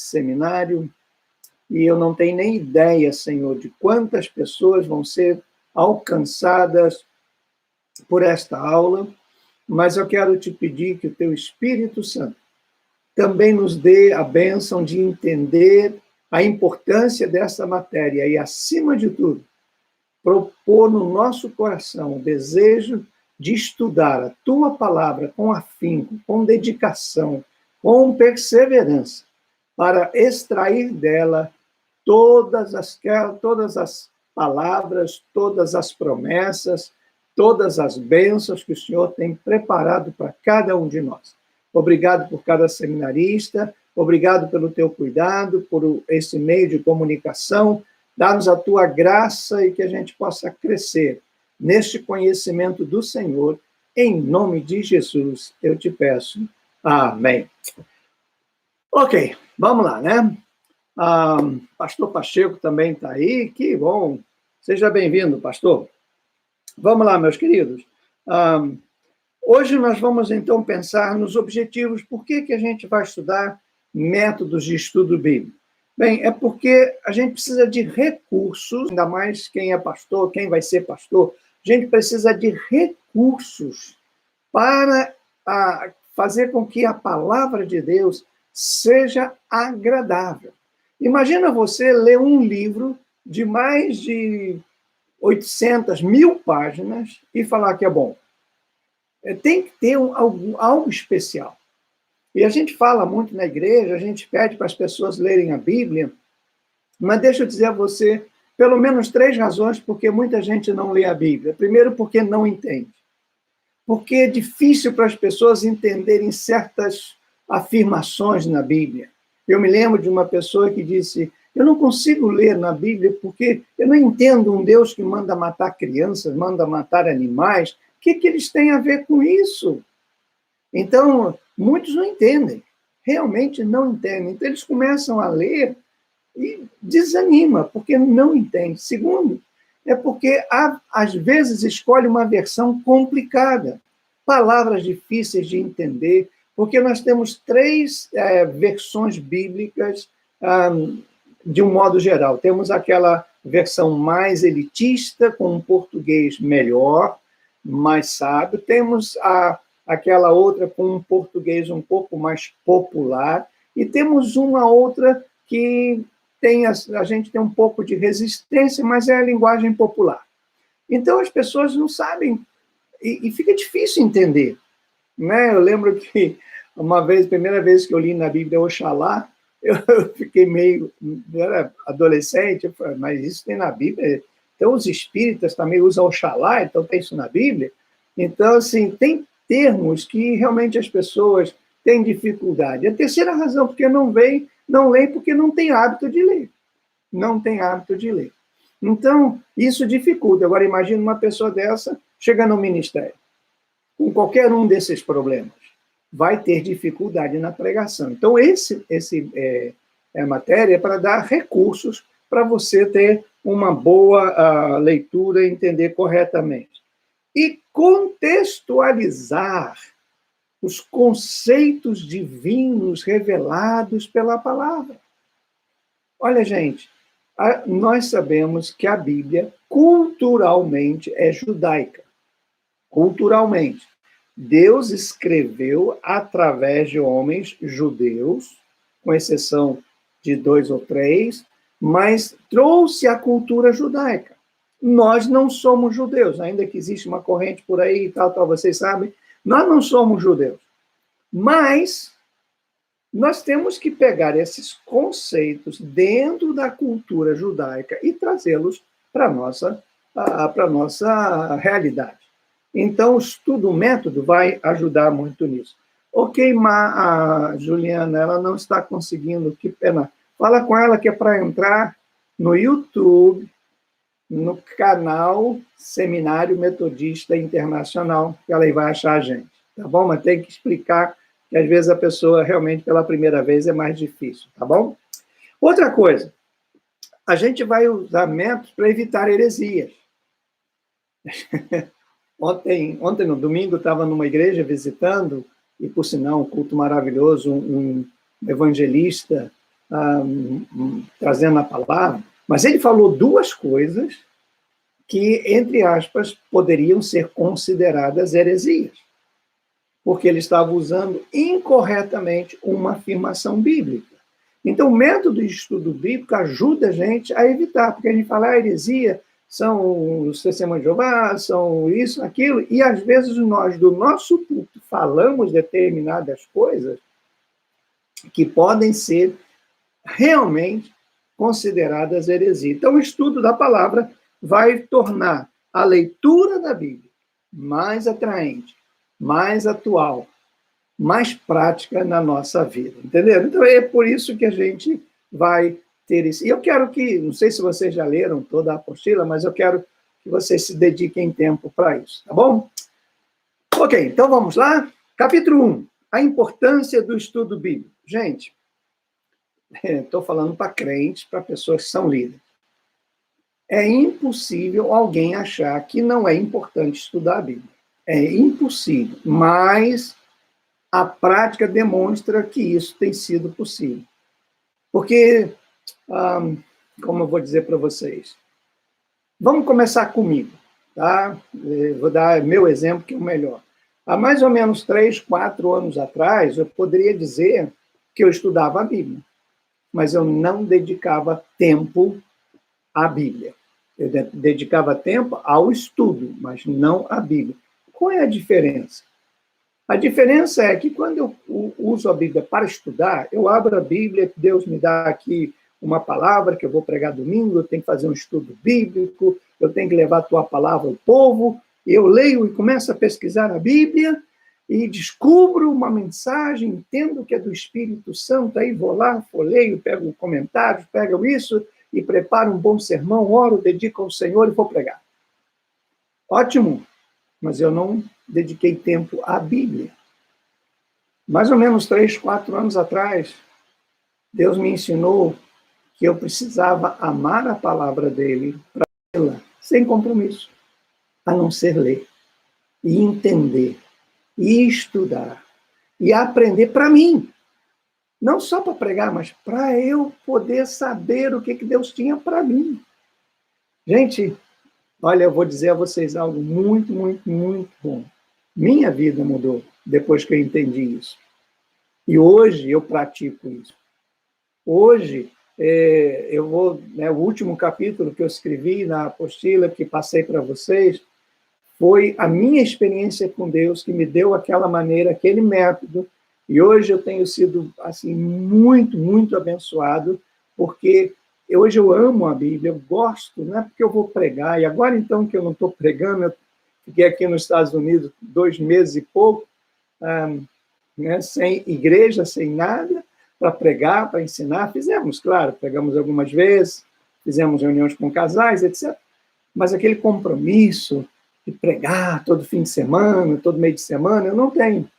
seminário, e eu não tenho nem ideia, Senhor, de quantas pessoas vão ser alcançadas por esta aula, mas eu quero te pedir que o teu Espírito Santo também nos dê a bênção de entender a importância dessa matéria e, acima de tudo, propor no nosso coração o desejo de estudar a tua palavra com afinco, com dedicação, com perseverança, para extrair dela todas as palavras, todas as promessas, todas as bênçãos que o Senhor tem preparado para cada um de nós. Obrigado por cada seminarista, obrigado pelo teu cuidado, por esse meio de comunicação. Dá-nos a tua graça e que a gente possa crescer neste conhecimento do Senhor. Em nome de Jesus, eu te peço. Amém. Ok, vamos lá, né? Pastor Pacheco também está aí, que bom. Seja bem-vindo, pastor. Vamos lá, meus queridos. Hoje nós vamos, então, pensar nos objetivos. Por que a gente vai estudar métodos de estudo bíblico? Bem, é porque a gente precisa de recursos, ainda mais quem é pastor, quem vai ser pastor, a gente precisa de recursos para fazer com que a palavra de Deus seja agradável. Imagina você ler um livro de mais de 800, 1000 páginas e falar que é bom. Tem que ter algo especial. E a gente fala muito na igreja, a gente pede para as pessoas lerem a Bíblia, mas deixa eu dizer a você, pelo menos 3 razões porque muita gente não lê a Bíblia. Primeiro, porque não entende. Porque é difícil para as pessoas entenderem certas afirmações na Bíblia. Eu me lembro de uma pessoa que disse, eu não consigo ler na Bíblia porque eu não entendo um Deus que manda matar crianças, manda matar animais. O que eles têm a ver com isso? Então, muitos não entendem, realmente não entendem. Então, eles começam a ler e desanima, porque não entende. Segundo, é porque, às vezes, escolhe uma versão complicada, palavras difíceis de entender, porque nós temos 3 versões bíblicas de um modo geral. Temos aquela versão mais elitista, com um português melhor, mais sábio. Temos aquela outra com um português um pouco mais popular. E temos uma outra que a gente tem um pouco de resistência, mas é a linguagem popular. Então, as pessoas não sabem, e fica difícil entender. Né? Eu lembro que uma vez, primeira vez que eu li na Bíblia Oxalá, eu fiquei eu era adolescente, eu falei, mas isso tem na Bíblia? Então, os espíritas também usam Oxalá, então tem isso na Bíblia? Então, assim, tem termos que realmente as pessoas têm dificuldade. A terceira razão, porque não leem porque não tem hábito de ler. Não tem hábito de ler. Então, isso dificulta. Agora, imagine uma pessoa dessa chega no ministério, com qualquer um desses problemas, vai ter dificuldade na pregação. Então, a matéria é para dar recursos para você ter uma boa leitura e entender corretamente. E contextualizar os conceitos divinos revelados pela palavra. Olha, gente, nós sabemos que a Bíblia culturalmente é judaica. Culturalmente. Deus escreveu através de homens judeus, com exceção de 2 ou 3, mas trouxe a cultura judaica. Nós não somos judeus, ainda que existe uma corrente por aí e tal, vocês sabem, nós não somos judeus. Mas nós temos que pegar esses conceitos dentro da cultura judaica e trazê-los para a nossa realidade. Então, o estudo método vai ajudar muito nisso. Ok, a Juliana, ela não está conseguindo, que pena. Fala com ela que é para entrar no YouTube, no canal Seminário Metodista Internacional, que ela vai achar a gente, tá bom? Mas tem que explicar que às vezes a pessoa realmente pela primeira vez é mais difícil, tá bom? Outra coisa, a gente vai usar métodos para evitar heresias. Ontem, no domingo, estava numa igreja visitando, e por sinal, um culto maravilhoso, um evangelista trazendo a palavra, mas ele falou duas coisas que, entre aspas, poderiam ser consideradas heresias, porque ele estava usando incorretamente uma afirmação bíblica. Então, o método de estudo bíblico ajuda a gente a evitar, porque a gente fala, heresia são os testemunhos de Jeová, são isso, aquilo, e às vezes nós, do nosso púlpito, falamos determinadas coisas que podem ser realmente consideradas heresia. Então, o estudo da palavra vai tornar a leitura da Bíblia mais atraente, mais atual, mais prática na nossa vida, entendeu? Então, é por isso que a gente vai ter isso. E eu quero que, não sei se vocês já leram toda a apostila, mas eu quero que vocês se dediquem tempo para isso, tá bom? Ok, então vamos lá. Capítulo 1, a importância do estudo bíblico. Gente, estou falando para crentes, para pessoas que são líderes. É impossível alguém achar que não é importante estudar a Bíblia. É impossível, mas a prática demonstra que isso tem sido possível. Porque, como eu vou dizer para vocês, vamos começar comigo, tá? Vou dar meu exemplo, que é o melhor. Há mais ou menos 3, 4 anos atrás, eu poderia dizer que eu estudava a Bíblia, mas eu não dedicava tempo à Bíblia. Eu dedicava tempo ao estudo, mas não à Bíblia. Qual é a diferença? A diferença é que quando eu uso a Bíblia para estudar, eu abro a Bíblia, Deus me dá aqui uma palavra que eu vou pregar domingo, eu tenho que fazer um estudo bíblico, eu tenho que levar a tua palavra ao povo, eu leio e começo a pesquisar a Bíblia e descubro uma mensagem, entendo que é do Espírito Santo, aí vou lá, folheio, pego comentários, pego isso e preparo um bom sermão, oro, dedico ao Senhor e vou pregar. Ótimo, mas eu não dediquei tempo à Bíblia. Mais ou menos 3, 4 anos atrás, Deus me ensinou que eu precisava amar a palavra dele para lê-la, sem compromisso, a não ser ler, e entender, e estudar, e aprender para mim. Não só para pregar, mas para eu poder saber o que Deus tinha para mim. Gente, olha, eu vou dizer a vocês algo muito, muito, muito bom. Minha vida mudou depois que eu entendi isso. E hoje eu pratico isso. Hoje, eu vou... o último capítulo que eu escrevi na apostila, que passei para vocês, foi a minha experiência com Deus que me deu aquela maneira, aquele método. E hoje eu tenho sido assim, muito, muito abençoado, porque hoje eu amo a Bíblia, eu gosto, não é porque eu vou pregar, e agora então que eu não estou pregando, eu fiquei aqui nos Estados Unidos 2 meses e pouco, sem igreja, sem nada, para pregar, para ensinar. Fizemos, claro, pregamos algumas vezes, fizemos reuniões com casais, etc. Mas aquele compromisso de pregar todo fim de semana, todo meio de semana, eu não tenho.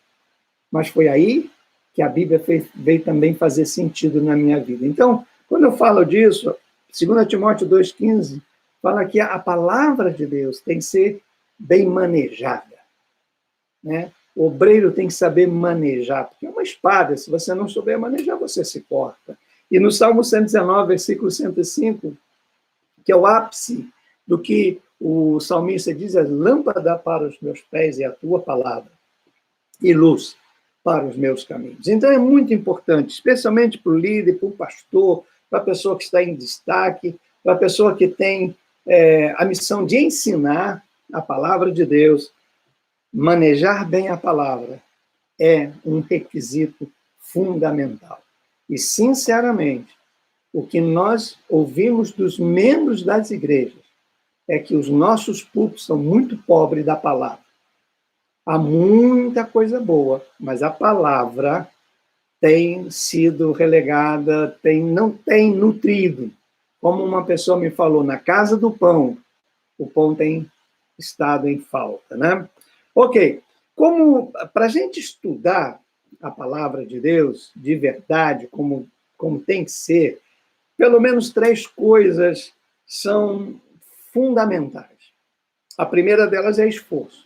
Mas foi aí que a Bíblia veio também fazer sentido na minha vida. Então, quando eu falo disso, 2 Timóteo 2,15, fala que a palavra de Deus tem que ser bem manejada, né? O obreiro tem que saber manejar, porque é uma espada, se você não souber manejar, você se corta. E no Salmo 119, versículo 105, que é o ápice do que o salmista diz, é lâmpada para os meus pés e a tua palavra, e luz para os meus caminhos. Então é muito importante, especialmente para o líder, para o pastor, para a pessoa que está em destaque, para a pessoa que tem a missão de ensinar a palavra de Deus. Manejar bem a palavra é um requisito fundamental. E, sinceramente, o que nós ouvimos dos membros das igrejas é que os nossos púlpitos são muito pobres da palavra. Há muita coisa boa, mas a palavra tem sido relegada, não tem nutrido. Como uma pessoa me falou, na casa do pão, o pão tem estado em falta, né? Ok, para a gente estudar a palavra de Deus de verdade, como tem que ser, pelo menos 3 coisas são fundamentais. A primeira delas é esforço.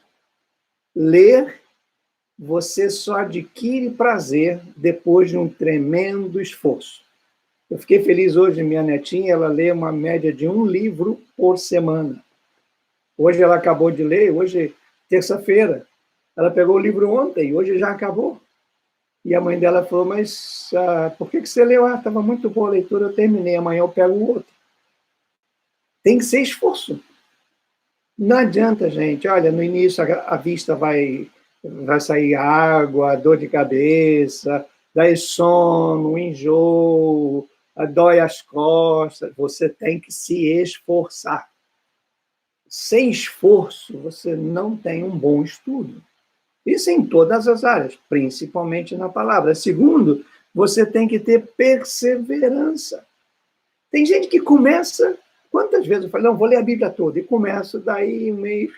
Ler, você só adquire prazer depois de um tremendo esforço. Eu fiquei feliz hoje, minha netinha, ela lê uma média de 1 livro por semana. Hoje ela acabou de ler, hoje, terça-feira. Ela pegou o livro ontem, hoje já acabou. E a mãe dela falou, mas por que você leu? Estava muito boa a leitura, eu terminei, amanhã eu pego o outro. Tem que ser esforço. Não adianta, gente. Olha, no início a vista vai sair água, dor de cabeça, daí sono, enjoo, dói as costas. Você tem que se esforçar. Sem esforço, você não tem um bom estudo. Isso em todas as áreas, principalmente na palavra. Segundo, você tem que ter perseverança. Tem gente que começa... Quantas vezes eu falei, não, vou ler a Bíblia toda, e começo daí meio...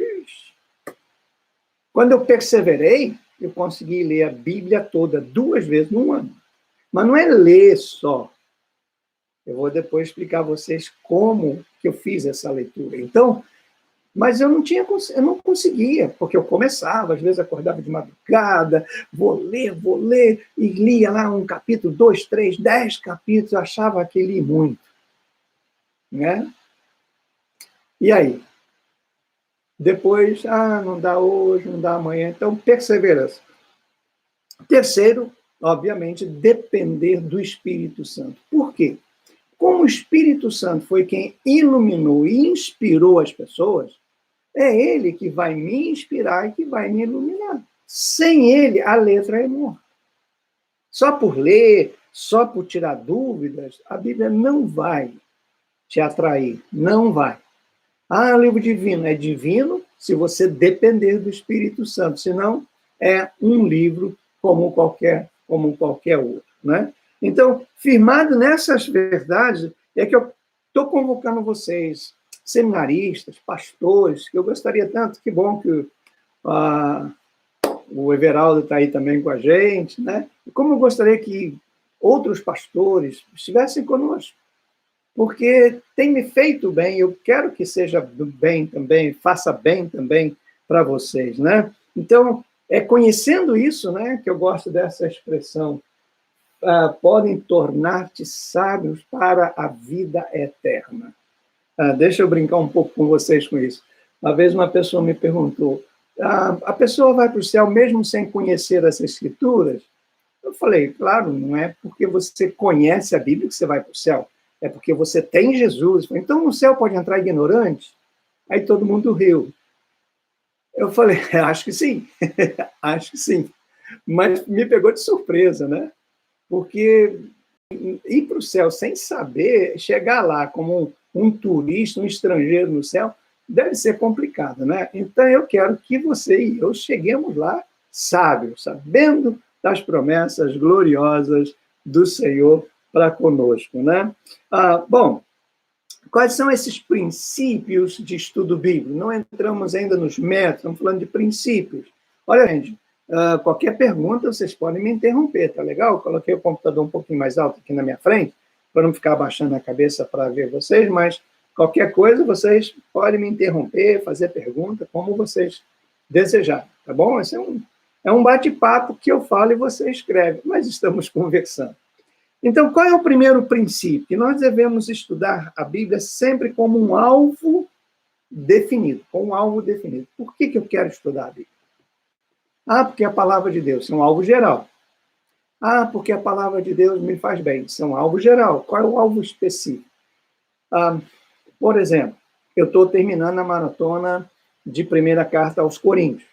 Quando eu perseverei, eu consegui ler a Bíblia toda 2 vezes num ano. Mas não é ler só. Eu vou depois explicar a vocês como que eu fiz essa leitura. Então, mas eu não conseguia, porque eu começava, às vezes acordava de madrugada, vou ler, e lia lá um capítulo, 2, 3, 10 capítulos, eu achava que li muito. Né? E aí? Depois, não dá hoje, não dá amanhã. Então, perseverança. Terceiro, obviamente, depender do Espírito Santo. Por quê? Como o Espírito Santo foi quem iluminou e inspirou as pessoas, é ele que vai me inspirar e que vai me iluminar. Sem ele, a letra é morta. Só por ler, só por tirar dúvidas, a Bíblia não vai te atrair. Não vai. O livro divino é divino se você depender do Espírito Santo. Senão, é um livro como qualquer outro. Né? Então, firmado nessas verdades, é que eu estou convocando vocês, seminaristas, pastores, que eu gostaria tanto, que bom que o Everaldo está aí também com a gente, né? E como eu gostaria que outros pastores estivessem conosco, porque tem me feito bem, eu quero que seja bem também, faça bem também para vocês, né? Então, é conhecendo isso, né, que eu gosto dessa expressão, podem tornar-te sábios para a vida eterna. Deixa eu brincar um pouco com vocês com isso. Uma vez uma pessoa me perguntou, a pessoa vai para o céu mesmo sem conhecer as Escrituras? Eu falei, claro, não é porque você conhece a Bíblia que você vai para o céu, é porque você tem Jesus. Então, no céu pode entrar ignorante? Aí todo mundo riu. Eu falei, acho que sim, acho que sim. Mas me pegou de surpresa, né? Porque ir para o céu sem saber, chegar lá como um turista, um estrangeiro no céu, deve ser complicado, né? Então, eu quero que você e eu cheguemos lá sábios, sabendo das promessas gloriosas do Senhor para conosco, né? Bom, quais são esses princípios de estudo bíblico? Não entramos ainda nos métodos, estamos falando de princípios. Olha, gente, qualquer pergunta, vocês podem me interromper, tá legal? Eu coloquei o computador um pouquinho mais alto aqui na minha frente, para não ficar abaixando a cabeça para ver vocês, mas qualquer coisa, vocês podem me interromper, fazer pergunta, como vocês desejarem, tá bom? Esse é um bate-papo que eu falo e você escreve, mas estamos conversando. Então, qual é o primeiro princípio? Que nós devemos estudar a Bíblia sempre como um alvo definido, com um alvo definido. Por que eu quero estudar a Bíblia? Porque a palavra de Deus é um alvo geral. Porque a palavra de Deus me faz bem. Isso é um alvo geral. Qual é o alvo específico? Por exemplo, eu estou terminando a maratona de primeira carta aos Coríntios.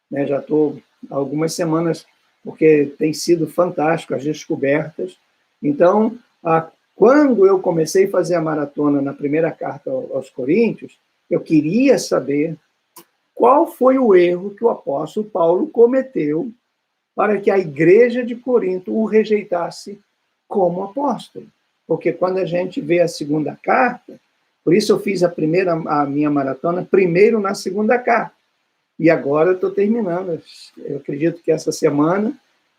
Né? Já estou há algumas semanas, porque tem sido fantástico as descobertas. Então, quando eu comecei a fazer a maratona na primeira carta aos Coríntios, eu queria saber qual foi o erro que o apóstolo Paulo cometeu para que a igreja de Corinto o rejeitasse como apóstolo. Porque quando a gente vê a segunda carta, por isso eu fiz a minha maratona primeiro na segunda carta. E agora eu estou terminando. Eu acredito que essa semana,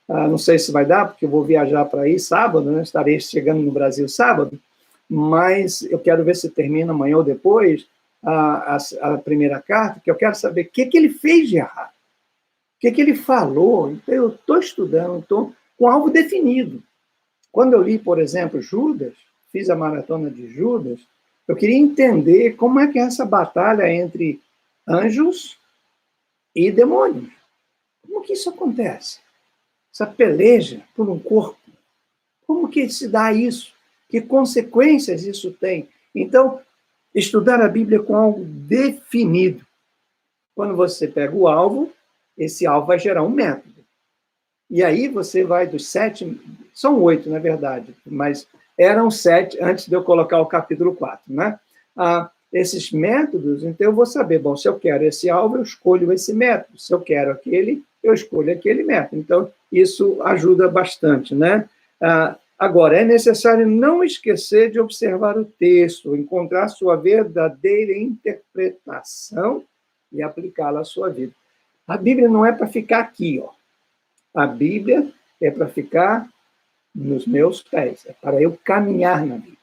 não sei se vai dar, porque eu vou viajar para aí sábado, né? Estarei chegando no Brasil sábado, mas eu quero ver se termina amanhã ou depois a primeira carta, que eu quero saber o que ele fez de errado, o que ele falou. Então, eu estou estudando, estou com algo definido. Quando eu li, por exemplo, Judas, fiz a maratona de Judas, eu queria entender como é que é essa batalha entre anjos e demônios. Como que isso acontece? Essa peleja por um corpo. Como que se dá isso? Que consequências isso tem? Então, estudar a Bíblia com algo definido. Quando você pega o alvo, esse alvo vai gerar um método. E aí você vai dos 7, são 8, na verdade, mas eram 7 antes de eu colocar o capítulo 4, né? Esses métodos, então eu vou saber, bom, se eu quero esse alvo, eu escolho esse método. Se eu quero aquele, eu escolho aquele método. Então, isso ajuda bastante, né? Agora, é necessário não esquecer de observar o texto, encontrar sua verdadeira interpretação e aplicá-la à sua vida. A Bíblia não é para ficar aqui, ó. A Bíblia é para ficar nos meus pés, é para eu caminhar na Bíblia.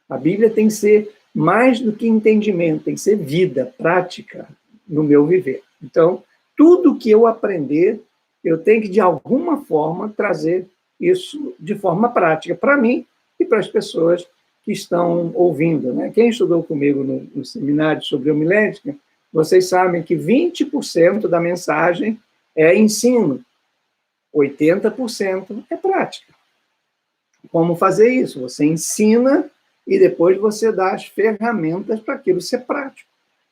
A Bíblia tem que ser mais do que entendimento, tem que ser vida, prática no meu viver. Então, tudo que eu aprender, eu tenho que, de alguma forma, trazer isso de forma prática para mim e para as pessoas que estão ouvindo, né? Quem estudou comigo no seminário sobre homilética, vocês sabem que 20% da mensagem é ensino, 80% é prática. Como fazer isso? Você ensina e depois você dá as ferramentas para aquilo ser prático.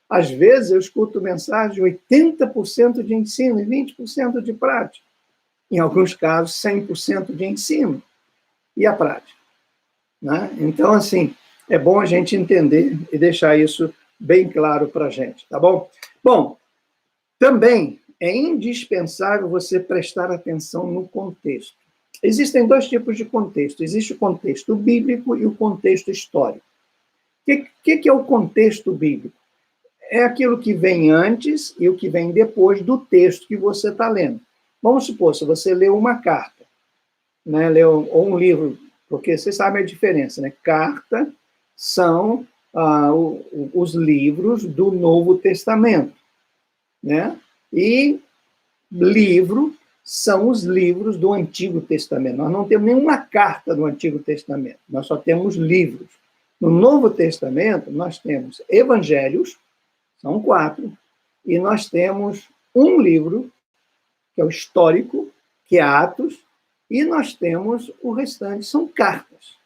Às vezes eu escuto mensagem de 80% de ensino e 20% de prática. Em alguns casos, 100% de ensino e a prática, né? Então, assim, é bom a gente entender e deixar isso bem claro para a gente, tá bom? Bom, também é indispensável você prestar atenção no contexto. Existem 2 tipos de contexto. Existe o contexto bíblico e o contexto histórico. O que é o contexto bíblico? É aquilo que vem antes e o que vem depois do texto que você está lendo. Vamos supor, se você leu uma carta, né, ou um livro, porque vocês sabem a diferença, né? Carta são os livros do Novo Testamento, né? E livro são os livros do Antigo Testamento. Nós não temos nenhuma carta do Antigo Testamento, nós só temos livros. No Novo Testamento, nós temos evangelhos, são 4, e nós temos um livro, que é o histórico, que é Atos, e nós temos o restante, são cartas,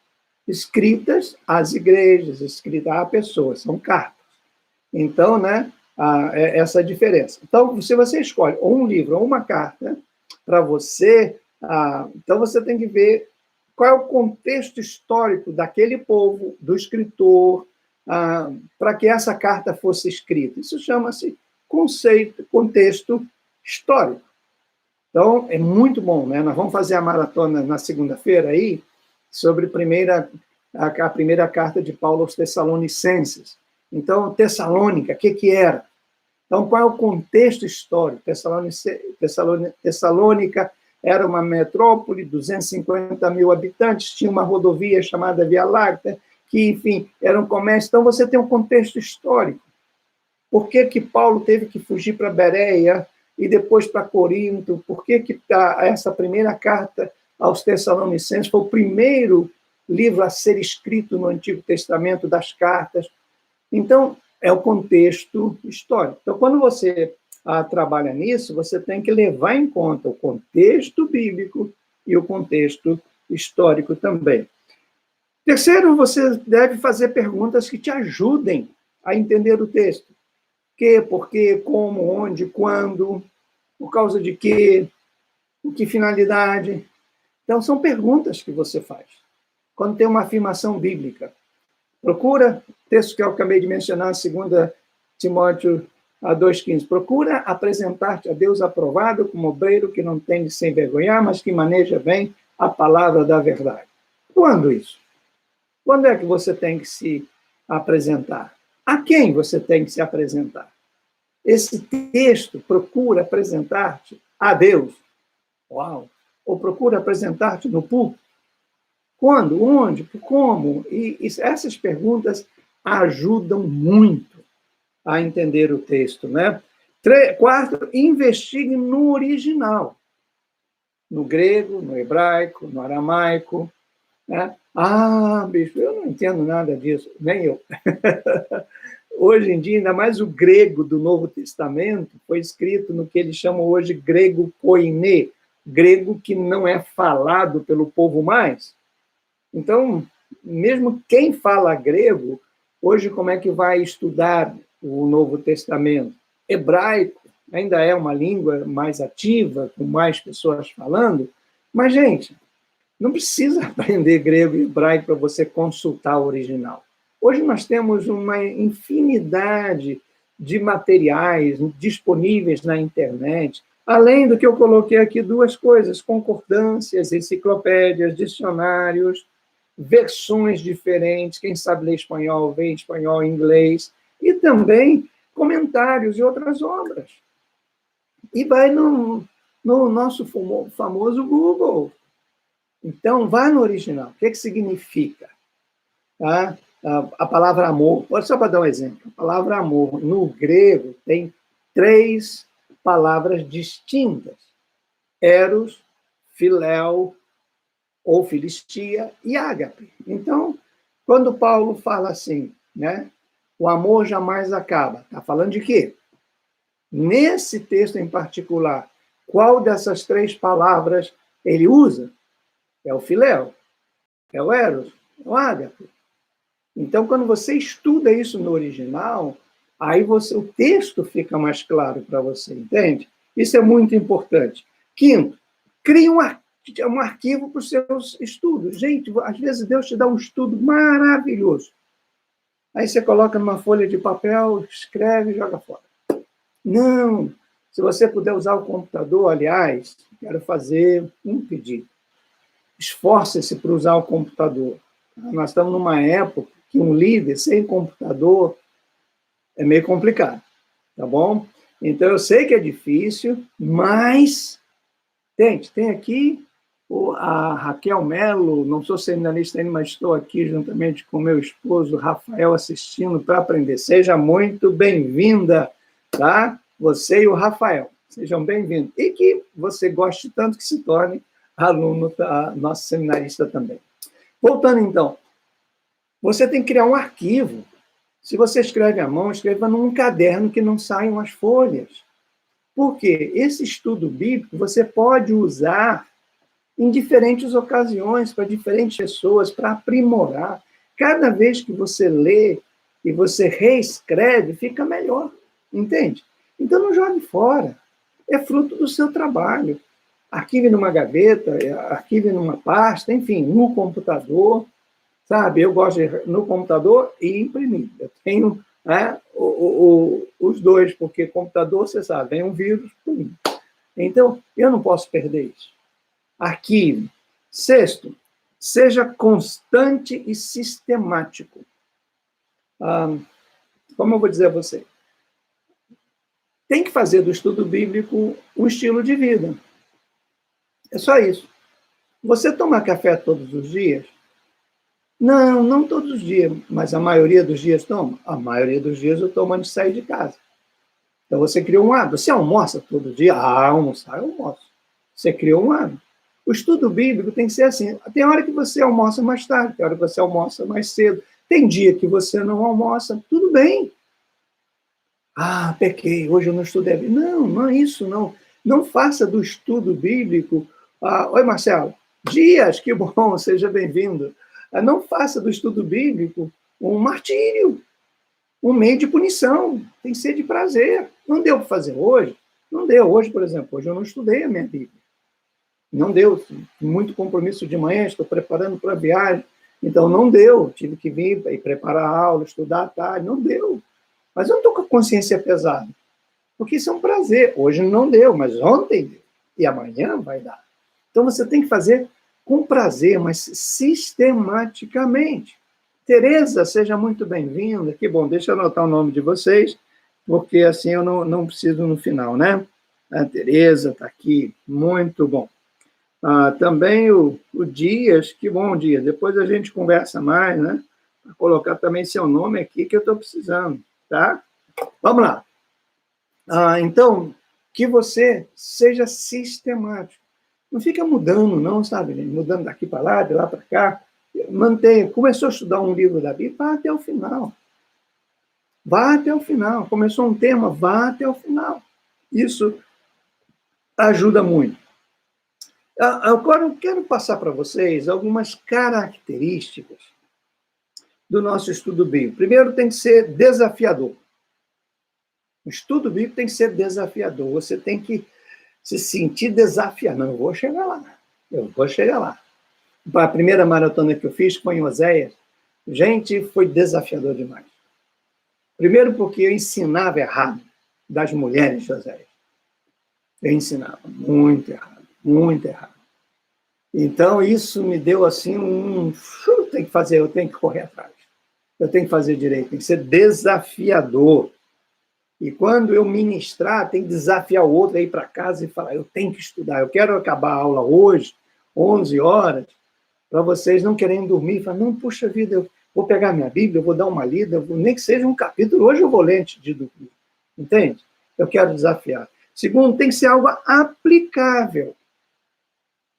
escritas às igrejas, escritas a pessoas, são cartas. Então, né, essa é a diferença. Então, se você escolhe ou um livro ou uma carta, para você, então você tem que ver qual é o contexto histórico daquele povo, do escritor, para que essa carta fosse escrita. Isso chama-se contexto histórico. Então, é muito bom, né? Nós vamos fazer a maratona na segunda-feira aí, sobre a primeira carta de Paulo aos Tessalonicenses. Então, Tessalônica, o que era? Então, qual é o contexto histórico? Tessalônica era uma metrópole, 250 mil habitantes, tinha uma rodovia chamada Via Láctea, que, enfim, era um comércio. Então, você tem um contexto histórico. Por que Paulo teve que fugir para Bereia e depois para Corinto? Por que essa primeira carta aos Tessalonicenses foi o primeiro livro a ser escrito no Antigo Testamento das cartas? Então, é o contexto histórico. Então, quando você trabalha nisso, você tem que levar em conta o contexto bíblico e o contexto histórico também. Terceiro, você deve fazer perguntas que te ajudem a entender o texto. Que, por quê, como, onde, quando, por causa de quê, com que finalidade. Então, são perguntas que você faz. Quando tem uma afirmação bíblica, procura, texto que eu acabei de mencionar, 2 Timóteo 2,15, procura apresentar-te a Deus aprovado como obreiro que não tem de se envergonhar, mas que maneja bem a palavra da verdade. Quando isso? Quando é que você tem que se apresentar? A quem você tem que se apresentar? Esse texto procura apresentar-te a Deus. Uau! Ou procura apresentar-te no púlpito? Quando? Onde? Como? E essas perguntas ajudam muito a entender o texto, né? Quarto, investigue no original. No grego, no hebraico, no aramaico. né? Ah, bispo, eu não entendo nada disso, nem eu. Hoje em dia, ainda mais o grego do Novo Testamento foi escrito no que eles chamam hoje grego koiné, grego que não é falado pelo povo mais. Então, mesmo quem fala grego, hoje como é que vai estudar o Novo Testamento? Hebraico ainda é uma língua mais ativa, com mais pessoas falando, mas, gente, não precisa aprender grego e hebraico para você consultar o original. Hoje nós temos uma infinidade de materiais disponíveis na internet, além do que eu coloquei aqui duas coisas, concordâncias, enciclopédias, dicionários, versões diferentes, quem sabe ler espanhol, vê espanhol e inglês, e também comentários e outras obras. E vai no nosso famoso Google. Então, vá no original. O que significa? Tá? A palavra amor, só para dar um exemplo, a palavra amor no grego tem 3 palavras distintas: eros, filéu, ou filistia, e ágape. Então, quando Paulo fala assim, né, o amor jamais acaba, está falando de quê? Nesse texto em particular, qual dessas 3 palavras ele usa? É o filéu, é o eros, é o ágape. Então, quando você estuda isso no original, aí o texto fica mais claro para você, entende? Isso é muito importante. Quinto, crie um arquivo para os seus estudos. Gente, às vezes Deus te dá um estudo maravilhoso. Aí você coloca numa folha de papel, escreve e joga fora. Não! Se você puder usar o computador, aliás, quero fazer um pedido. Esforce-se para usar o computador. Nós estamos numa época que um líder sem computador é meio complicado, tá bom? Então, eu sei que é difícil, mas, gente, tem aqui a Raquel Melo, não sou seminarista ainda, mas estou aqui juntamente com meu esposo Rafael assistindo para aprender. Seja muito bem-vinda, tá? Você e o Rafael, sejam bem-vindos. E que você goste tanto que se torne aluno, nosso seminarista também. Voltando, então, você tem que criar um arquivo. Se você escreve à mão, escreva num caderno que não saiam as folhas. Por quê? Esse estudo bíblico você pode usar em diferentes ocasiões, para diferentes pessoas, para aprimorar. Cada vez que você lê e você reescreve, fica melhor, entende? Então, não jogue fora. É fruto do seu trabalho. Arquive numa gaveta, arquive numa pasta, enfim, no computador, sabe? Eu gosto de no computador e imprimir. Eu tenho os dois, porque computador, você sabe, vem um vírus, pum. Então, eu não posso perder isso. Arquive. Sexto, seja constante e sistemático. Como eu vou dizer a você? Tem que fazer do estudo bíblico um estilo de vida. É só isso. Você toma café todos os dias? Não, não todos os dias, mas a maioria dos dias toma? A maioria dos dias eu tomo antes de sair de casa. Então você criou um hábito. Você almoça todo dia? Almoçar, eu almoço. Você criou um hábito. O estudo bíblico tem que ser assim. Tem hora que você almoça mais tarde, tem hora que você almoça mais cedo. Tem dia que você não almoça, tudo bem. Ah, pequei, hoje eu não estudei. Não, não é isso, não. Não faça do estudo bíblico... Oi, Marcelo. Dias, que bom, seja bem-vindo. Não faça do estudo bíblico um martírio, um meio de punição. Tem que ser de prazer. Não deu para fazer hoje? Não deu. Hoje, por exemplo, hoje eu não estudei a minha Bíblia. Não deu. Muito compromisso de manhã, estou preparando para a viagem. Então, não deu. Tive que vir e preparar a aula, estudar à tarde. Não deu. Mas eu não estou com a consciência pesada. Porque isso é um prazer. Hoje não deu, mas ontem deu. E amanhã vai dar. Então, você tem que fazer com prazer, mas sistematicamente. Tereza, seja muito bem-vinda. Que bom, deixa eu anotar o nome de vocês, porque assim eu não preciso no final, né? A Tereza está aqui, muito bom. Também o Dias, que bom, Dias. Depois a gente conversa mais, né? Vou colocar também seu nome aqui, que eu estou precisando, tá? Vamos lá. Então, que você seja sistemático. Não fica mudando, não, sabe? Mudando daqui para lá, de lá para cá. Mantenha. Começou a estudar um livro da Bíblia, vá até o final. Vá até o final. Começou um tema, vá até o final. Isso ajuda muito. Agora eu quero passar para vocês algumas características do nosso estudo bíblico. Primeiro, tem que ser desafiador. O estudo bíblico tem que ser desafiador. Você tem que se sentir desafiado. Não, eu vou chegar lá. Eu vou chegar lá. A primeira maratona que eu fiz foi em Oséias. Gente, foi desafiador demais. Primeiro porque eu ensinava errado das mulheres de Oséias. Eu ensinava muito errado, muito errado. Então, isso me deu assim tem que fazer, eu tenho que correr atrás. Eu tenho que fazer direito, tem que ser desafiador. E quando eu ministrar, tem que desafiar o outro a ir para casa e falar, eu tenho que estudar, eu quero acabar a aula hoje, 11 horas, para vocês não querem dormir. Falar, não, puxa vida, eu vou pegar minha Bíblia, eu vou dar uma lida, nem que seja um capítulo, hoje eu vou ler antes de dormir. Entende? Eu quero desafiar. Segundo, tem que ser algo aplicável.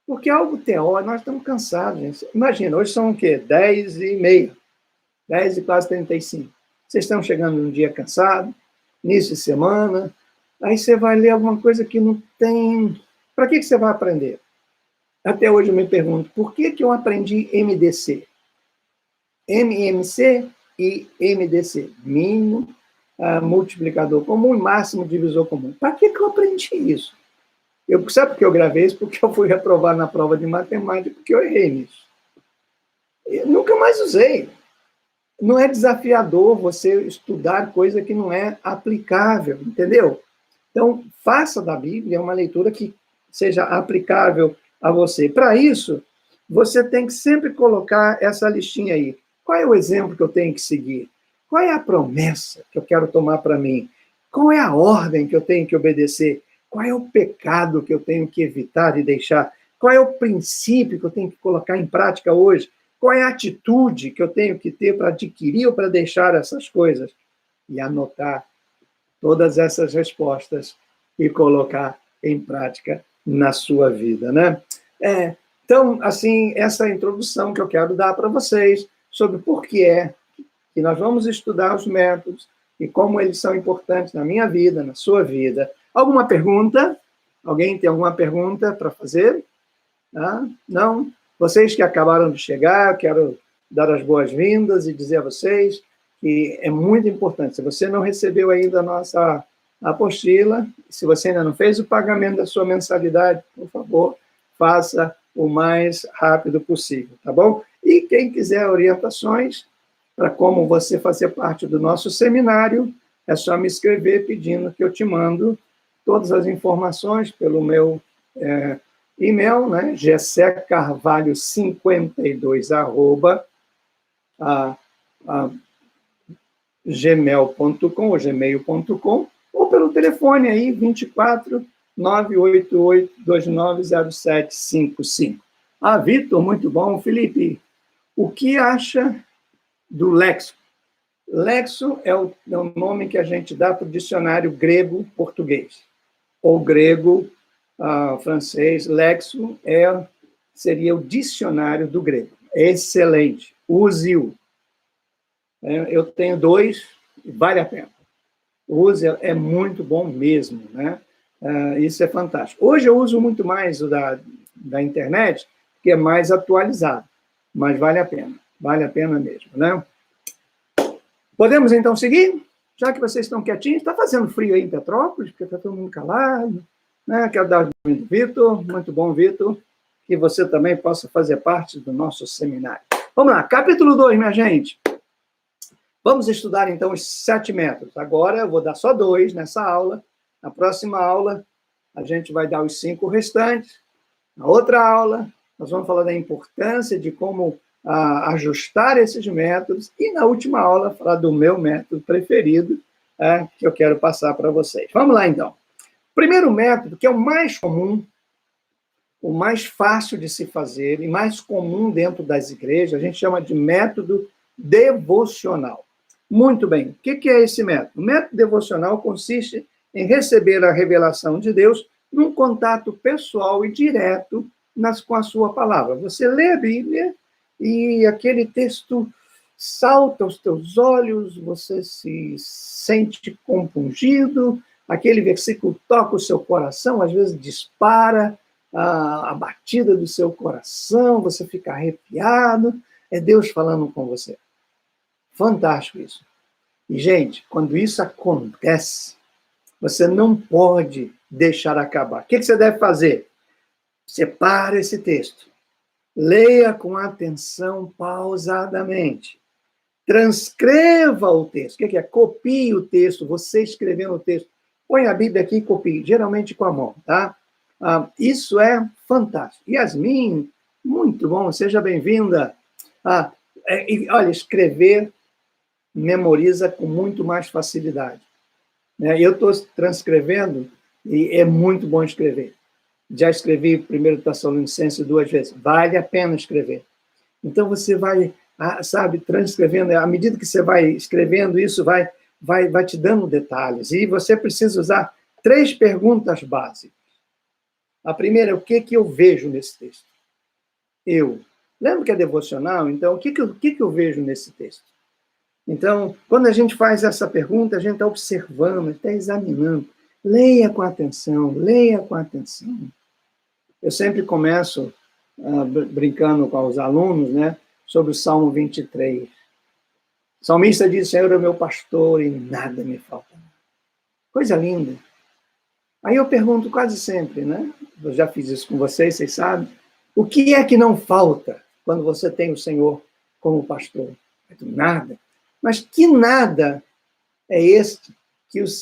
Porque algo teórico, nós estamos cansados, gente. Imagina, hoje são o quê? 10h30. 10 e quase 35. Vocês estão chegando num dia cansado, início de semana, aí você vai ler alguma coisa que não tem... Para que você vai aprender? Até hoje eu me pergunto, por que eu aprendi MDC? MMC e MDC. Mínimo, multiplicador comum e máximo divisor comum. Para que eu aprendi isso? Sabe por que eu gravei isso? Porque eu fui reprovar na prova de matemática, porque eu errei nisso. Eu nunca mais usei. Não é desafiador você estudar coisa que não é aplicável, entendeu? Então, faça da Bíblia uma leitura que seja aplicável a você. Para isso, você tem que sempre colocar essa listinha aí. Qual é o exemplo que eu tenho que seguir? Qual é a promessa que eu quero tomar para mim? Qual é a ordem que eu tenho que obedecer? Qual é o pecado que eu tenho que evitar e deixar? Qual é o princípio que eu tenho que colocar em prática hoje? Qual é a atitude que eu tenho que ter para adquirir ou para deixar essas coisas? E anotar todas essas respostas e colocar em prática na sua vida, né? Então, assim, essa é a introdução que eu quero dar para vocês sobre por que é que nós vamos estudar os métodos e como eles são importantes na minha vida, na sua vida. Alguma pergunta? Alguém tem alguma pergunta para fazer? Não? Vocês que acabaram de chegar, eu quero dar as boas-vindas e dizer a vocês que é muito importante. Se você não recebeu ainda a nossa apostila, se você ainda não fez o pagamento da sua mensalidade, por favor, faça o mais rápido possível, tá bom? E quem quiser orientações para como você fazer parte do nosso seminário, é só me escrever pedindo que eu te mando todas as informações pelo meu e-mail, né? gessecarvalho52 @gmail.com ou gmail.com, ou pelo telefone aí, 24 988 290755. Vitor, muito bom. Felipe, o que acha do Lexo? Lexo é o nome que a gente dá para o dicionário grego-português, ou grego-francês. Lexo seria o dicionário do grego. É excelente, use-o. Eu tenho 2, vale a pena. Use, é muito bom mesmo, né? Isso é fantástico. Hoje eu uso muito mais o da internet, que é mais atualizado, mas vale a pena mesmo, né? Podemos, então, seguir? Já que vocês estão quietinhos, está fazendo frio aí em Petrópolis, porque está todo mundo calado, né? Quero dar bem-vindo, Vitor. Muito bom, Vitor, que você também possa fazer parte do nosso seminário. Vamos lá, capítulo 2, minha gente. Vamos estudar, então, os 7 métodos. Agora, eu vou dar só 2 nessa aula. Na próxima aula, a gente vai dar os 5 restantes. Na outra aula, nós vamos falar da importância de como ajustar esses métodos. E na última aula, falar do meu método preferido, que eu quero passar para vocês. Vamos lá, então. Primeiro método, que é o mais comum, o mais fácil de se fazer e mais comum dentro das igrejas, a gente chama de método devocional. Muito bem, o que é esse método? O método devocional consiste em receber a revelação de Deus num contato pessoal e direto com a sua palavra. Você lê a Bíblia e aquele texto salta aos teus olhos, você se sente compungido, aquele versículo toca o seu coração, às vezes dispara a batida do seu coração, você fica arrepiado, é Deus falando com você. Fantástico isso. E, gente, quando isso acontece, você não pode deixar acabar. O que você deve fazer? Separe esse texto. Leia com atenção, pausadamente. Transcreva o texto. O que é? Copie o texto, você escrevendo o texto. Põe a Bíblia aqui e copie, geralmente com a mão, tá? Isso é fantástico. Yasmin, muito bom, seja bem-vinda. Olha, escrever memoriza com muito mais facilidade. Eu estou transcrevendo e é muito bom escrever. Já escrevi 1 Tessalonicenses 2 vezes. Vale a pena escrever. Então, você vai, sabe, transcrevendo. À medida que você vai escrevendo isso, vai te dando detalhes. E você precisa usar 3 perguntas básicas. A primeira é o que eu vejo nesse texto? Lembra que é devocional? Então, o que eu vejo nesse texto? Então, quando a gente faz essa pergunta, a gente está observando, está examinando. Leia com atenção, leia com atenção. Eu sempre começo brincando com os alunos, né, sobre o Salmo 23. O salmista diz, Senhor é o meu pastor e nada me falta. Coisa linda. Aí eu pergunto quase sempre, né? Eu já fiz isso com vocês sabem. O que é que não falta quando você tem o Senhor como pastor? Nada. Mas que nada é este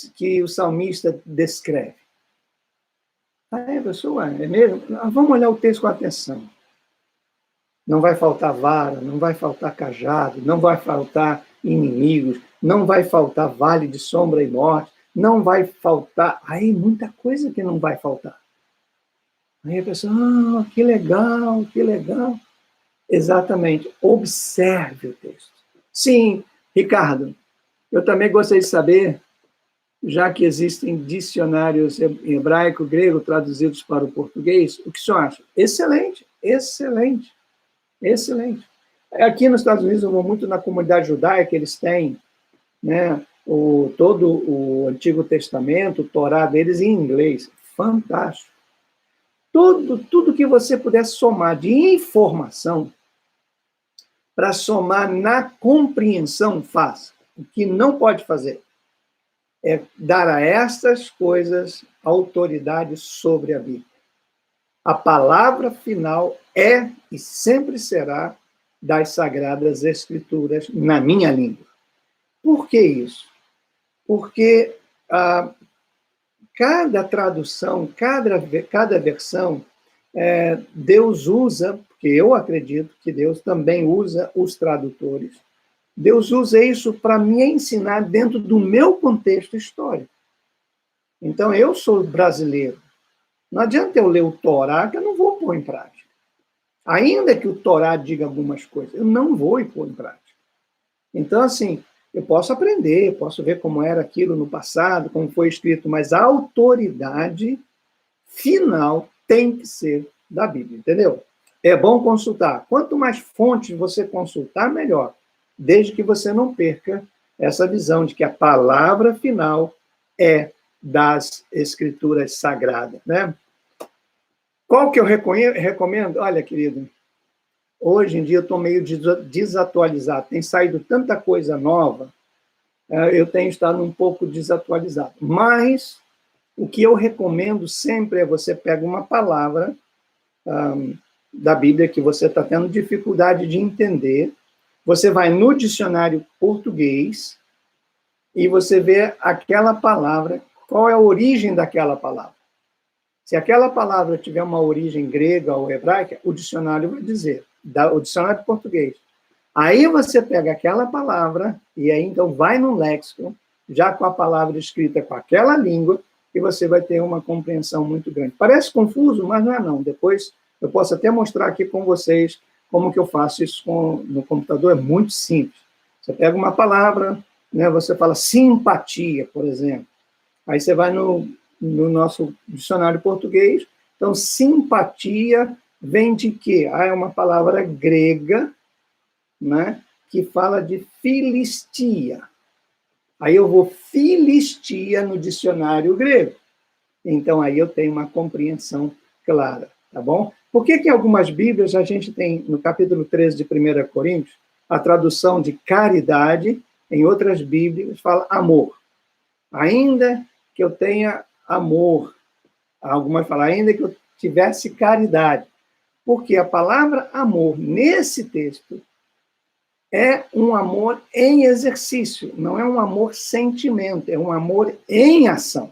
que o salmista descreve? Pessoal, é mesmo? Vamos olhar o texto com atenção. Não vai faltar vara, não vai faltar cajado, não vai faltar inimigos, não vai faltar vale de sombra e morte, não vai faltar... Aí, muita coisa que não vai faltar. Aí a pessoa, que legal, que legal. Exatamente, observe o texto. Sim, Ricardo, eu também gostaria de saber, já que existem dicionários em hebraico, grego, traduzidos para o português, o que o senhor acha? Excelente, excelente, excelente. Aqui nos Estados Unidos, eu vou muito na comunidade judaica, eles têm, né, todo o Antigo Testamento, o Torá deles em inglês. Fantástico. Tudo que você puder somar de informação, para somar na compreensão, faz. O que não pode fazer é dar a estas coisas autoridade sobre a Bíblia. A palavra final é e sempre será das Sagradas Escrituras na minha língua. Por que isso? Porque cada tradução, cada versão, Deus usa, porque eu acredito que Deus também usa os tradutores, Deus usa isso para me ensinar dentro do meu contexto histórico. Então, eu sou brasileiro. Não adianta eu ler o Torá, que eu não vou pôr em prática. Ainda que o Torá diga algumas coisas, eu não vou pôr em prática. Então, assim, eu posso aprender, posso ver como era aquilo no passado, como foi escrito, mas a autoridade final tem que ser da Bíblia, entendeu? É bom consultar. Quanto mais fontes você consultar, melhor. Desde que você não perca essa visão de que a palavra final é das Escrituras Sagradas, né? Qual que eu recomendo? Olha, querido, hoje em dia eu estou meio desatualizado. Tem saído tanta coisa nova, eu tenho estado um pouco desatualizado. Mas o que eu recomendo sempre é você pega uma palavra da Bíblia que você está tendo dificuldade de entender, você vai no dicionário português e você vê aquela palavra, qual é a origem daquela palavra. Se aquela palavra tiver uma origem grega ou hebraica, o dicionário vai dizer, o dicionário português. Aí você pega aquela palavra e aí então vai no léxico, já com a palavra escrita com aquela língua, e você vai ter uma compreensão muito grande. Parece confuso, mas não é não. Depois eu posso até mostrar aqui com vocês como que eu faço isso no computador, é muito simples. Você pega uma palavra, né, você fala simpatia, por exemplo. Aí você vai no nosso dicionário português, então simpatia vem de quê? É uma palavra grega né, que fala de Filistia. Aí eu vou Filistia no dicionário grego. Então, aí eu tenho uma compreensão clara, tá bom? Por que que em algumas Bíblias a gente tem, no capítulo 13 de 1 Coríntios, a tradução de caridade, em outras Bíblias fala amor. Ainda que eu tenha amor, algumas falam, ainda que eu tivesse caridade. Porque a palavra amor, nesse texto, é um amor em exercício, não é um amor sentimento, é um amor em ação.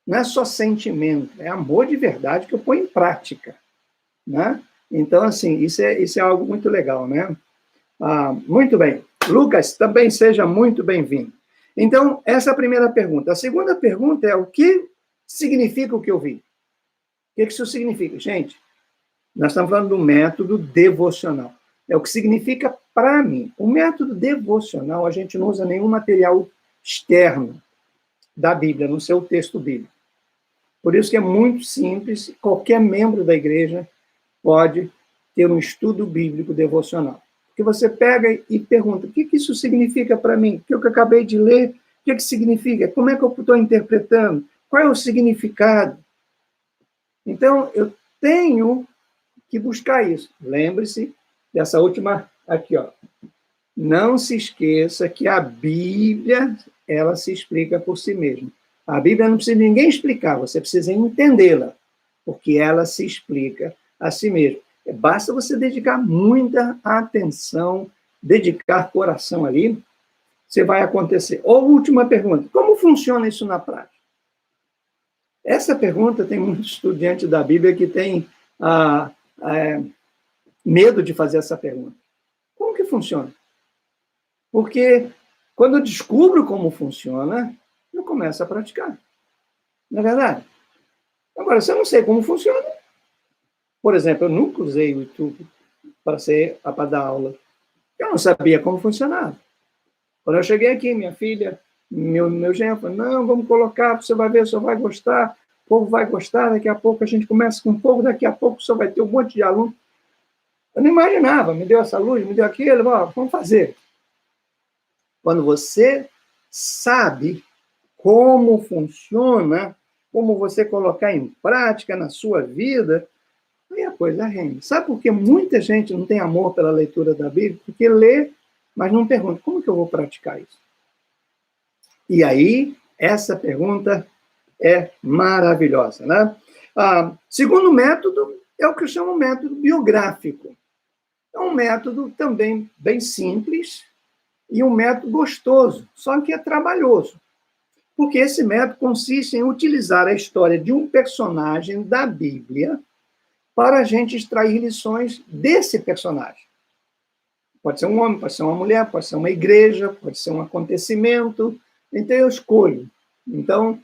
Não é só sentimento, é amor de verdade que eu ponho em prática, né? Então, assim, isso é algo muito legal, né? Muito bem. Lucas, também seja muito bem-vindo. Então, essa é a primeira pergunta. A segunda pergunta é o que significa o que eu vi? O que isso significa? Gente, nós estamos falando do método devocional. É o que significa para mim. O método devocional, a gente não usa nenhum material externo da Bíblia, no seu texto bíblico. Por isso que é muito simples, qualquer membro da igreja pode ter um estudo bíblico devocional. Porque você pega e pergunta, o que isso significa para mim? O que eu acabei de ler, o que significa? Como é que eu estou interpretando? Qual é o significado? Então, eu tenho que buscar isso. Lembre-se dessa última aqui, ó. Não se esqueça que a Bíblia, ela se explica por si mesma. A Bíblia não precisa de ninguém explicar, você precisa entendê-la, porque ela se explica a si mesma. Basta você dedicar muita atenção, dedicar coração ali, você vai acontecer. Ou última pergunta, como funciona isso na prática? Essa pergunta tem muitos estudantes da Bíblia que têm medo de fazer essa pergunta. Como que funciona? Porque quando eu descubro como funciona, eu começo a praticar. Não é verdade? Agora, se eu não sei como funciona, por exemplo, eu nunca usei o YouTube para dar aula. Eu não sabia como funcionava. Quando eu cheguei aqui, minha filha, meu genro falou, não, vamos colocar, você vai ver, o senhor vai gostar, o povo vai gostar, daqui a pouco a gente começa com um pouco, daqui a pouco o senhor vai ter um monte de aluno. Eu não imaginava, me deu essa luz, me deu aquilo, vamos fazer. Quando você sabe como funciona, como você colocar em prática na sua vida, aí a coisa rende. Sabe por que muita gente não tem amor pela leitura da Bíblia? Porque lê, mas não pergunta, como que eu vou praticar isso? E aí, essa pergunta é maravilhosa, né? Segundo método é o que eu chamo de método biográfico. É um método também bem simples e um método gostoso, só que é trabalhoso. Porque esse método consiste em utilizar a história de um personagem da Bíblia para a gente extrair lições desse personagem. Pode ser um homem, pode ser uma mulher, pode ser uma igreja, pode ser um acontecimento. Então, eu escolho. Então,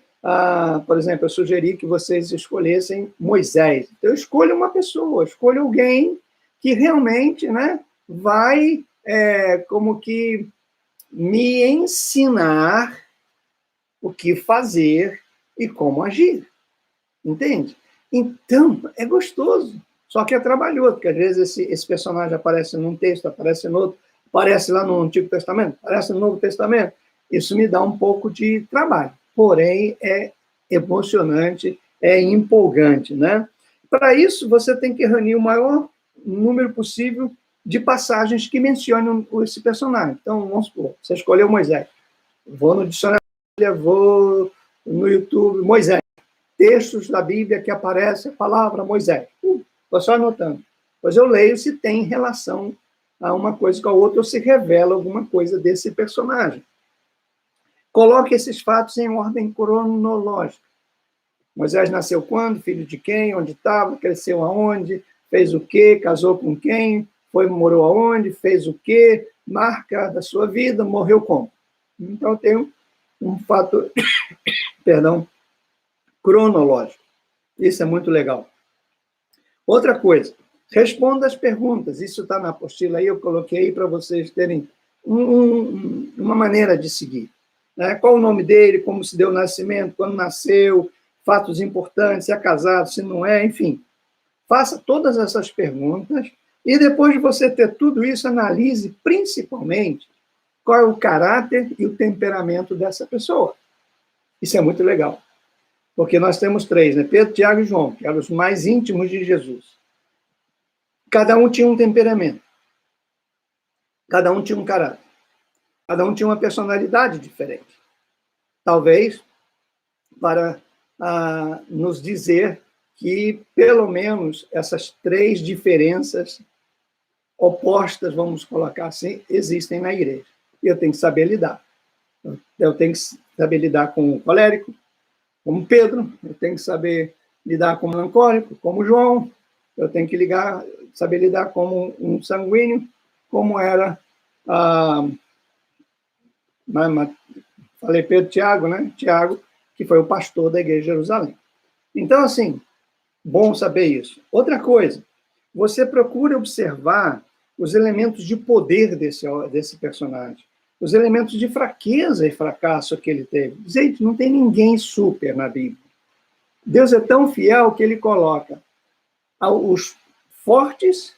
por exemplo, eu sugeri que vocês escolhessem Moisés. Então, eu escolho uma pessoa, escolho alguém que realmente, né, vai como que me ensinar o que fazer e como agir. Entende? Então, é gostoso. Só que é trabalhoso, porque às vezes esse personagem aparece num texto, aparece no outro, aparece lá no Antigo Testamento, aparece no Novo Testamento. Isso me dá um pouco de trabalho. Porém, é emocionante, é empolgante, né? Para isso, você tem que reunir o maior número possível de passagens que mencionam esse personagem. Então, vamos supor, você escolheu Moisés. Vou no dicionário, vou no YouTube, Moisés. Textos da Bíblia que aparece a palavra Moisés. Estou só anotando. Pois eu leio se tem relação a uma coisa com a outra ou se revela alguma coisa desse personagem. Coloque esses fatos em ordem cronológica. Moisés nasceu quando? Filho de quem? Onde estava? Cresceu aonde? Fez o quê? Casou com quem? Morou aonde? Fez o quê? Marca da sua vida, morreu como? Então, eu tenho um fato, cronológico. Isso é muito legal. Outra coisa, responda as perguntas. Isso está na apostila aí, eu coloquei para vocês terem uma maneira de seguir. Né? Qual o nome dele, como se deu o nascimento, quando nasceu, fatos importantes, se é casado, se não é, enfim. Faça todas essas perguntas E depois de você ter tudo isso, analise principalmente qual é o caráter e o temperamento dessa pessoa. Isso é muito legal. Porque nós temos três, né? Pedro, Tiago e João, que eram os mais íntimos de Jesus. Cada um tinha um temperamento. Cada um tinha um caráter. Cada um tinha uma personalidade diferente. Talvez para nos dizer que, pelo menos, essas três diferenças opostas, vamos colocar assim, existem na igreja. E eu tenho que saber lidar. Eu tenho que saber lidar com o colérico, como Pedro, eu tenho que saber lidar com o melancólico, como João, eu tenho que saber lidar como um sanguíneo, como era, falei Pedro, Tiago, né? Tiago, que foi o pastor da igreja de Jerusalém. Então, assim, bom saber isso. Outra coisa, você procura observar os elementos de poder desse personagem, os elementos de fraqueza e fracasso que ele teve. Gente, não tem ninguém super na Bíblia. Deus é tão fiel que ele coloca os fortes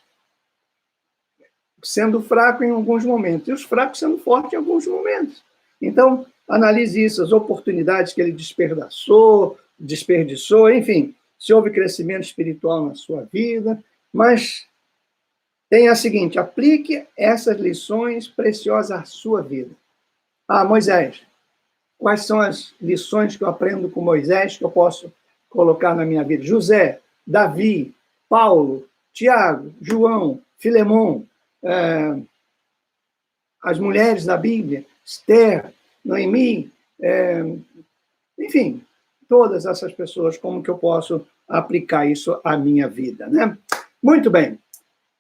sendo fracos em alguns momentos, e os fracos sendo fortes em alguns momentos. Então, analise isso, as oportunidades que ele desperdiçou, enfim, se houve crescimento espiritual na sua vida, mas tenha a seguinte, aplique essas lições preciosas à sua vida. Moisés, quais são as lições que eu aprendo com Moisés que eu posso colocar na minha vida? José, Davi, Paulo, Tiago, João, Filemão, as mulheres da Bíblia, Esther, Noemi, enfim, todas essas pessoas, como que eu posso aplicar isso à minha vida, né? Muito bem.